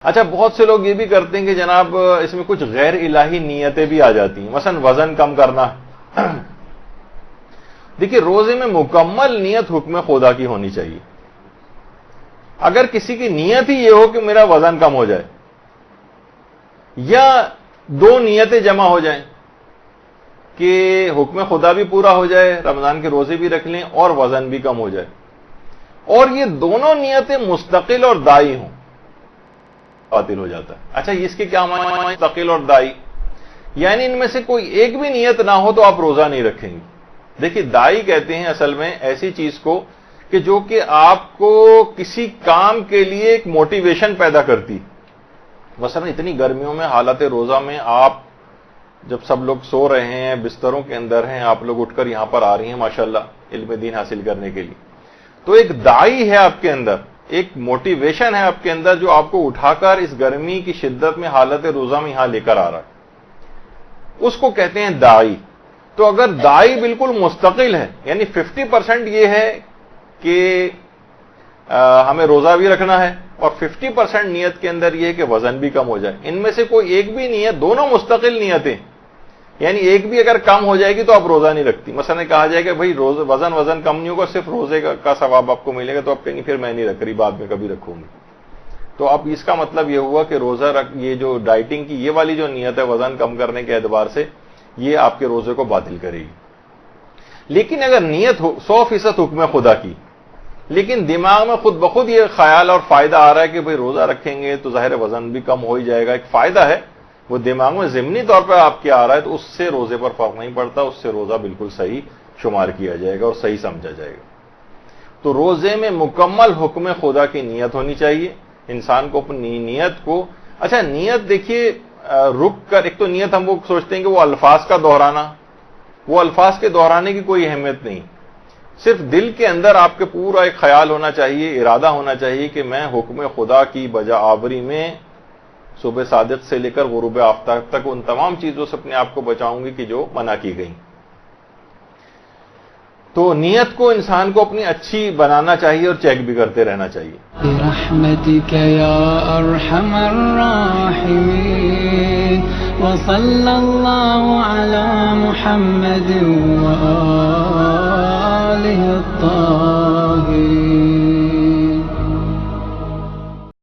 اچھا، بہت سے لوگ یہ بھی کرتے ہیں کہ جناب اس میں کچھ غیر الہی نیتیں بھی آ جاتی ہیں، مثلا وزن کم کرنا۔ دیکھیے، روزے میں مکمل نیت حکم خدا کی ہونی چاہیے۔ اگر کسی کی نیت ہی یہ ہو کہ میرا وزن کم ہو جائے، یا دو نیتیں جمع ہو جائیں کہ حکم خدا بھی پورا ہو جائے، رمضان کے روزے بھی رکھ لیں اور وزن بھی کم ہو جائے، اور یہ دونوں نیتیں مستقل اور دائی ہوں، باطل ہو جاتا ہے۔ اچھا، اس کے کیا معنی مستقل اور دائی؟ یعنی ان میں سے کوئی ایک بھی نیت نہ ہو تو آپ روزہ نہیں رکھیں گے۔ دیکھیے، دائی کہتے ہیں اصل میں ایسی چیز کو کہ جو کہ آپ کو کسی کام کے لیے ایک موٹیویشن پیدا کرتی۔ مثلا اتنی گرمیوں میں حالت روزہ میں آپ جب سب لوگ سو رہے ہیں، بستروں کے اندر ہیں، آپ لوگ اٹھ کر یہاں پر آ رہی ہیں ماشاءاللہ علم دین حاصل کرنے کے لیے، تو ایک دائی ہے آپ کے اندر، ایک موٹیویشن ہے آپ کے اندر جو آپ کو اٹھا کر اس گرمی کی شدت میں حالت روزہ میں یہاں لے کر آ رہا ہے، اس کو کہتے ہیں دائی۔ تو اگر دائی بالکل مستقل ہے، یعنی 50% یہ ہے کہ ہمیں روزہ بھی رکھنا ہے، اور 50% نیت کے اندر یہ ہے کہ وزن بھی کم ہو جائے، ان میں سے کوئی ایک بھی نیت، دونوں مستقل نیتیں، یعنی ایک بھی اگر کم ہو جائے گی تو آپ روزہ نہیں رکھتی۔ مثلا کہا جائے کہ بھائی وزن کم نہیں ہوگا، صرف روزے کا ثواب آپ کو ملے گا، تو آپ کہیں گے پھر میں نہیں رکھ رہی، بعد میں کبھی رکھوں گی۔ تو اب اس کا مطلب یہ ہوا کہ روزہ یہ جو ڈائٹنگ کی یہ والی جو نیت ہے وزن کم کرنے کے اعتبار سے، یہ آپ کے روزے کو باطل کرے گی۔ لیکن اگر نیت 100% حکم خدا کی، لیکن دماغ میں خود بخود یہ خیال اور فائدہ آ رہا ہے کہ بھئی روزہ رکھیں گے تو ظاہر وزن بھی کم ہو ہی جائے گا، ایک فائدہ ہے، وہ دماغ میں ضمنی طور پر آپ کے آ رہا ہے، تو اس سے روزے پر فرق نہیں پڑتا، اس سے روزہ بالکل صحیح شمار کیا جائے گا اور صحیح سمجھا جائے گا۔ تو روزے میں مکمل حکم خدا کی نیت ہونی چاہیے، انسان کو اپنی نیت کو، اچھا نیت دیکھیے رک کر، ایک تو نیت ہم وہ سوچتے ہیں کہ وہ الفاظ کا دہرانا، وہ الفاظ کے دہرانے کی کوئی اہمیت نہیں، صرف دل کے اندر آپ کے پورا ایک خیال ہونا چاہیے، ارادہ ہونا چاہیے کہ میں حکم خدا کی بجا آوری میں صبح صادق سے لے کر غروب آفتاب تک ان تمام چیزوں سے اپنے آپ کو بچاؤں گی کہ جو منع کی گئی۔ تو نیت کو انسان کو اپنی اچھی بنانا چاہیے اور چیک بھی کرتے رہنا چاہیے۔ برحمتک یا ارحم الراحمین، وصلی اللہ علی محمد وآلہ الطاہرین۔